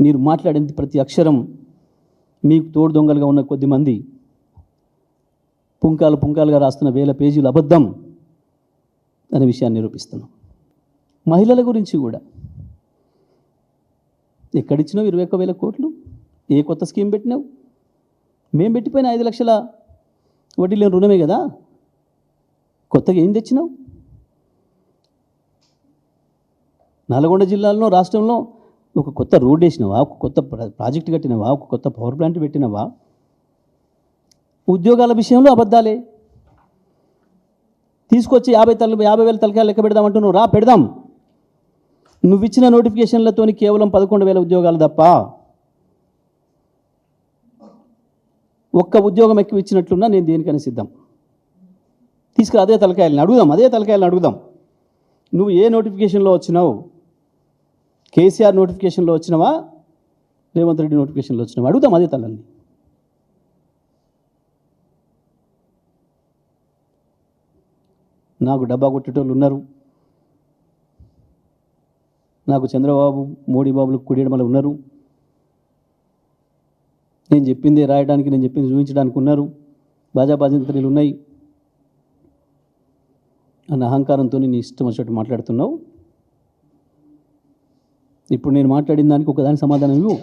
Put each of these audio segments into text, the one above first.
మీరు మాట్లాడిన ప్రతి అక్షరం మీకు తోడు దొంగలుగా ఉన్న కొద్దిమంది పుంకాలుగా రాస్తున్న వేల పేజీలు అబద్ధం అనే విషయాన్ని నిరూపిస్తున్నాం. మహిళల గురించి కూడా ఎక్కడిచ్చినావు 21,000 కోట్లు? ఏ కొత్త స్కీమ్ పెట్టినావు? మేము పెట్టిపోయిన 5 లక్షల వడ్డీ లేని రుణమే కదా. కొత్తగా ఏం తెచ్చినావు? నల్గొండ జిల్లాలో రాష్ట్రంలో ఒక కొత్త రోడ్ వేసినావా? ఒక కొత్త ప్రాజెక్టు కట్టినవా? ఒక కొత్త పవర్ ప్లాంట్ పెట్టినవా? ఉద్యోగాల విషయంలో అబద్ధాలే. తీసుకొచ్చి 50,000 తలకాయలు లెక్క పెడదామంటున్నావు. రా పెడదాం. నువ్వు ఇచ్చిన నోటిఫికేషన్లతో కేవలం 11,000 ఉద్యోగాలు తప్ప ఒక్క ఉద్యోగం ఎక్కువ ఇచ్చినట్లున్నా నేను దేనికైనా సిద్ధం. తీసుకురా అదే తలకాయలను అడుగుదాం. నువ్వు ఏ నోటిఫికేషన్లో వచ్చినావు? కేసీఆర్ నోటిఫికేషన్లో వచ్చినావా? రేవంత్ రెడ్డి నోటిఫికేషన్లో వచ్చినావా? అడుగుదాం అదే తలని. నాకు డబ్బా కొట్టేటోళ్ళు ఉన్నారు. నాకు చంద్రబాబు మోడీ బాబులు కుడియడమలు ఉన్నారు. నేను చెప్పిందే రాయడానికి, నేను చెప్పింది చూపించడానికి ఉన్నారు. బాజాబాజంత్రీలు ఉన్నాయి అన్న అహంకారంతో నీ ఇష్టం వచ్చినట్టు మాట్లాడుతున్నావు. ఇప్పుడు నేను మాట్లాడిన దానికి ఒకదాని సమాధానం ఇవ్వు.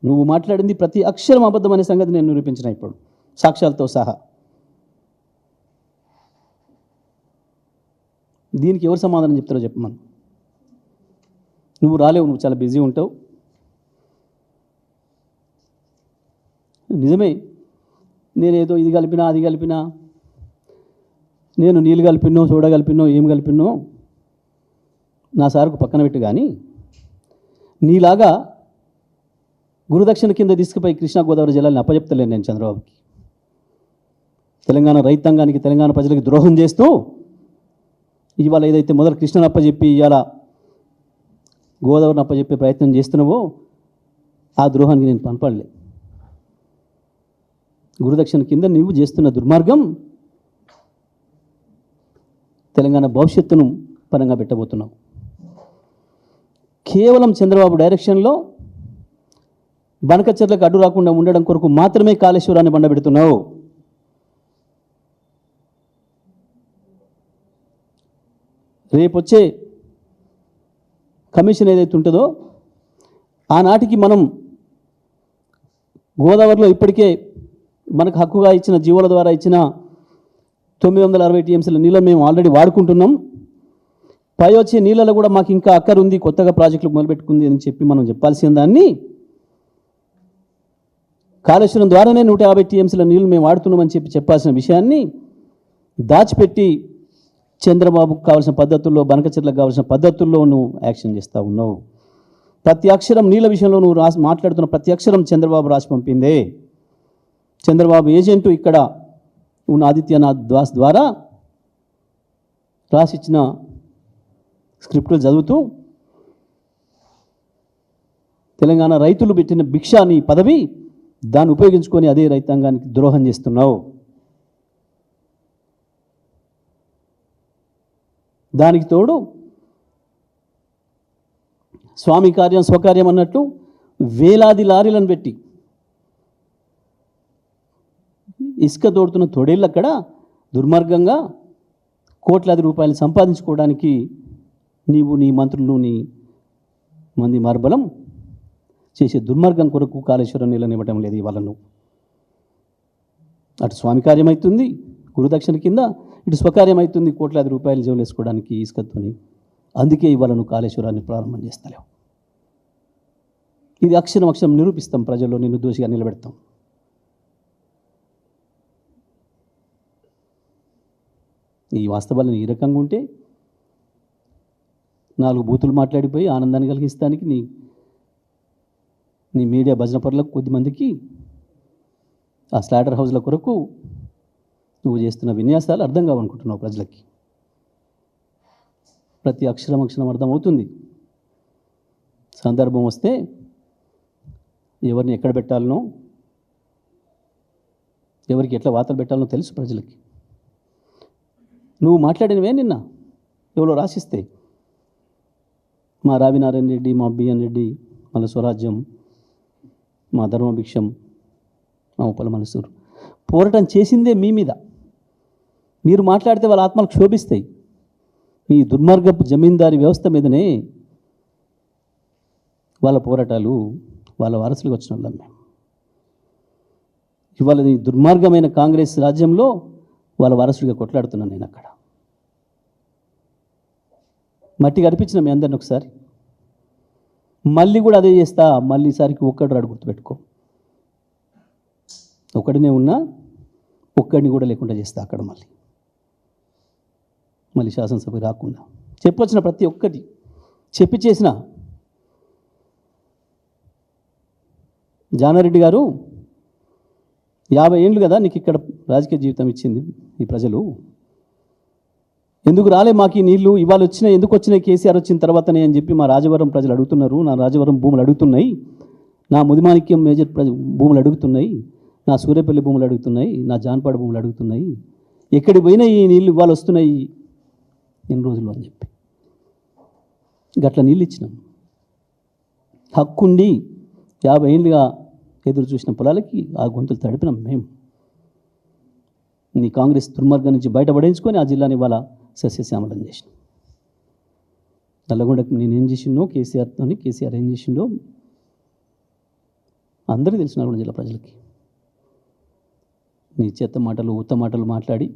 నువ్వు మాట్లాడింది ప్రతి అక్షరం అబద్ధం అనే సంగతి నేను నిరూపించిన ఇప్పుడు సాక్ష్యాలతో సహా. దీనికి ఎవరు సమాధానం చెప్తారో చెప్పమను. నువ్వు రాలేవు, నువ్వు చాలా బిజీ ఉంటావు. నిజమే, నేనేదో ఇది కలిపినా అది కలిపినా, నేను నీళ్ళు కలిపినో సోడా కలిపినో ఏం కలిపినో నా సార్కు పక్కన పెట్టు. కానీ నీలాగా గురుదక్షిణ కింద తీసుకుపోయి కృష్ణా గోదావరి జిల్లాని అప్పచెప్తలేను నేను చంద్రబాబుకి. తెలంగాణ రైతాంగానికి, తెలంగాణ ప్రజలకు ద్రోహం చేస్తూ ఇవాళ ఏదైతే మొదలు కృష్ణను అప్పచెప్పి ఇవాళ గోదావరిని అప్పచెప్పే ప్రయత్నం చేస్తున్నావో ఆ ద్రోహానికి నేను పనపడలే. గురుదక్షిణ కింద నువ్వు చేస్తున్న దుర్మార్గం తెలంగాణ భవిష్యత్తును పరంగా పెట్టబోతున్నావు. కేవలం చంద్రబాబు డైరెక్షన్లో బనకచెర్లకు అడ్డు రాకుండా ఉండడం కొరకు మాత్రమే కాళేశ్వరాన్ని బండబెడుతున్నావు. రేపొచ్చే కమిషన్ ఏదైతే ఉంటుందో ఆనాటికి మనం గోదావరిలో ఇప్పటికే మనకు హక్కుగా ఇచ్చిన జీవోల ద్వారా ఇచ్చిన 960 టీఎంసీల నీళ్ళని మేము ఆల్రెడీ వాడుకుంటున్నాం. పై వచ్చే నీళ్ళలో కూడా మాకు ఇంకా అక్కరుంది, కొత్తగా ప్రాజెక్టులు మొదలుపెట్టుకుంది అని చెప్పి మనం చెప్పాల్సిన దాన్ని కాళేశ్వరం ద్వారానే 150 టీఎంసీల నీళ్ళు మేము వాడుతున్నామని చెప్పాల్సిన విషయాన్ని దాచిపెట్టి చంద్రబాబుకు కావాల్సిన పద్ధతుల్లో, బనకచెర్లకు కావాల్సిన పద్ధతుల్లో నువ్వు యాక్షన్ చేస్తూ ఉన్నావు. ప్రతి అక్షరం నీళ్ళ విషయంలో నువ్వు మాట్లాడుతున్న ప్రతి అక్షరం చంద్రబాబు రాసి పంపిందే. చంద్రబాబు ఏజెంటు ఇక్కడ ఉన్న ఆదిత్యనాథ్ దాస్ ద్వారా రాసిచ్చిన స్క్రిప్టులు చదువుతూ తెలంగాణ రైతులు పెట్టిన భిక్ష నీ పదవి, దాన్ని ఉపయోగించుకొని అదే రైతాంగానికి ద్రోహం చేస్తున్నావు. దానికి తోడు స్వామి కార్యం స్వకార్యం అన్నట్టు వేలాది లారీలను పెట్టి ఇసుక తోడుతున్న తొడేళ్ళు అక్కడ దుర్మార్గంగా కోట్లాది రూపాయలు సంపాదించుకోవడానికి నీవు, నీ మంత్రులు, నీ మంది మార్బలం చేసే దుర్మార్గం కొరకు కాళేశ్వరం నీళ్ళని ఇవ్వటం లేదు. ఇవాళ నువ్వు అటు స్వామి కార్యం అవుతుంది గురుదక్షిణ కింద, ఇటు స్వకార్యం అవుతుంది కోట్లాది రూపాయలు జోలు వేసుకోవడానికి ఇసుకతోని. అందుకే ఇవాళ నువ్వు కాళేశ్వరాన్ని ప్రారంభం చేస్తలేవు. ఇది అక్షరం నిరూపిస్తాం, ప్రజల్లో నిన్ను దోషిగా నిలబెడతాం. ఈ వాస్తవాలను ఈ రకంగా ఉంటే 4 బూతులు మాట్లాడిపోయి ఆనందాన్ని కలిగిస్తానికి నీ మీడియా భజన పరులకు కొద్దిమందికి ఆ స్లాటర్ హౌస్ల కొరకు నువ్వు చేస్తున్న విన్యాసాలు అర్థం కావనుకుంటున్నావు ప్రజలకి. ప్రతి అక్షరం అర్థమవుతుంది. సందర్భం వస్తే ఎవరిని ఎక్కడ పెట్టాలనో, ఎవరికి ఎట్లా వార్తలు పెట్టాలనో తెలుసు ప్రజలకి. నువ్వు మాట్లాడినవే నిన్న ఎవరో రాసిస్తే మా రావినారాయణ రెడ్డి, మా బిఎన్ రెడ్డి, మళ్ళీ స్వరాజ్యం, మా ధర్మభిక్షం, మా ఉప్పల మనసూరు పోరాటం చేసిందే మీ మీద. మీరు మాట్లాడితే వాళ్ళ ఆత్మలు క్షోభిస్తాయి. మీ దుర్మార్గపు జమీందారీ వ్యవస్థ మీదనే వాళ్ళ పోరాటాలు, వాళ్ళ వారసులకు వచ్చిన వాళ్ళం మేము. ఇవాళ ఈ దుర్మార్గమైన కాంగ్రెస్ రాజ్యంలో వాళ్ళ వారసుడిగా కొట్లాడుతున్నాను నేను అక్కడ. మట్టి కనిపించిన మీ అందరిని ఒకసారి, మళ్ళీ కూడా అదే చేస్తా. మళ్ళీ ఈసారికి ఒక్కడు రాడు, గుర్తుపెట్టుకో. ఒక్కడినే ఉన్నా ఒక్కడిని కూడా లేకుండా చేస్తా అక్కడ. మళ్ళీ శాసనసభకి రాకుండా చెప్పొచ్చిన ప్రతి ఒక్కటి చెప్పి చేసిన. జానారెడ్డి గారు 50 ఏళ్ళు కదా నీకు ఇక్కడ రాజకీయ జీవితం ఇచ్చింది ఈ ప్రజలు, ఎందుకు రాలే మాకు ఈ నీళ్లు? ఇవాళ వచ్చినాయి, ఎందుకు వచ్చినాయి కేసీఆర్ వచ్చిన తర్వాతనే అని చెప్పి మా రాజవరం ప్రజలు అడుగుతున్నారు. నా రాజవరం భూములు అడుగుతున్నాయి, నా ముదిమాణిక్యం మేజర్ భూములు అడుగుతున్నాయి, నా సూర్యపల్లి భూములు అడుగుతున్నాయి, నా జాన్పాడు భూములు అడుగుతున్నాయి. ఎక్కడికి పోయినా ఈ నీళ్ళు ఇవాళ వస్తున్నాయి ఎన్ని రోజులు అని చెప్పి గట్ల నీళ్ళు ఇచ్చినాం. హక్కుండి 50 ఏళ్ళుగా ఎదురు చూసిన పొలాలకి ఆ గొంతులు తడిపినాం మేము. నీ కాంగ్రెస్ దుర్మార్గం నుంచి బయటపడించుకొని ఆ జిల్లాని ఇవాళ సస్యశ్యామలం చేసినాం. నల్లగొండకు నేనేం చేసిండో కేసీఆర్ ఏం చేసిండో అందరికీ తెలిసిన నల్గొండ జిల్లా ప్రజలకి. నీ చెత్త మాటలు, ఉత్త మాటలు మాట్లాడి,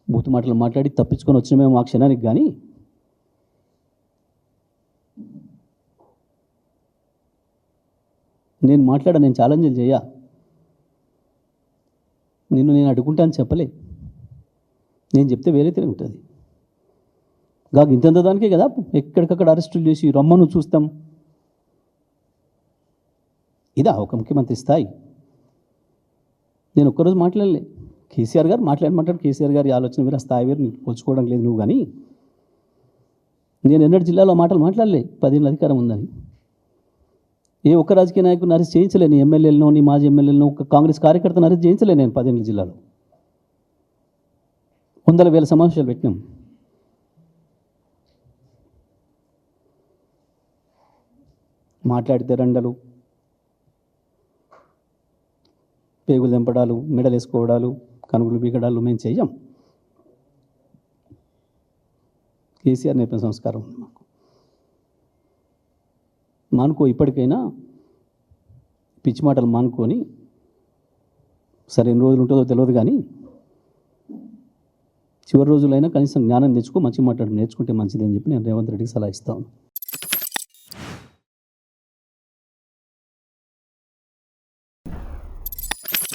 బూతు మాటలు మాట్లాడి తప్పించుకొని వచ్చినమేమో ఆ క్షణానికి. కానీ నేను మాట్లాడా, నేను ఛాలెంజ్లు చేయ, నిన్ను నేను అడుగుంటా అని చెప్పలే. నేను చెప్తే వేరే తిరిగి ఉంటుంది. ఇంతంత దానికే కదా ఎక్కడికక్కడ అరెస్టులు చేసి రమ్మను చూస్తాం. ఇదా ఒక ముఖ్యమంత్రి స్థాయి? నేను ఒక్కరోజు మాట్లాడలే. కేసీఆర్ గారు మాట్లాడు కేసీఆర్ గారి ఆలోచన వేరు, ఆ స్థాయి వేరు, నీకు పోల్చుకోవడం లేదు నువ్వు. కానీ నేను ఎన్నడూ జిల్లాలో మాటలు మాట్లాడలే. 10 ఏళ్ళ అధికారం ఉందని ఏ ఒక్క రాజకీయ నాయకుని అరెస్ట్ చేయించలే. నీ ఎమ్మెల్యేలను, నీ మాజీ ఎమ్మెల్యేలను, ఒక కాంగ్రెస్ కార్యకర్తను అరెస్ట్ చేయించలే నేను 10 ఏళ్ళ జిల్లాలో. వందల వేల సమావేశాలు పెట్టినాం. మాట్లాడితే రండలు, పేగులు తెంపడాలు, మెడలు వేసుకోవడాలు, కనుగులు బీకడాలు మేము చెయ్యం. కేసీఆర్ నేర్పిన సంస్కారం ఉంది మాకు. మానుకో, ఇప్పటికైనా పిచ్చి మాటలు మానుకొని, సరే ఎన్ని రోజులు ఉంటుందో తెలియదు కానీ చివరి రోజులైనా కనీసం జ్ఞానం తెచ్చుకో, మంచి మాట్లాడి నేర్చుకుంటే మంచిది అని చెప్పి నేను రేవంత్ రెడ్డికి సలహా ఇస్తాను.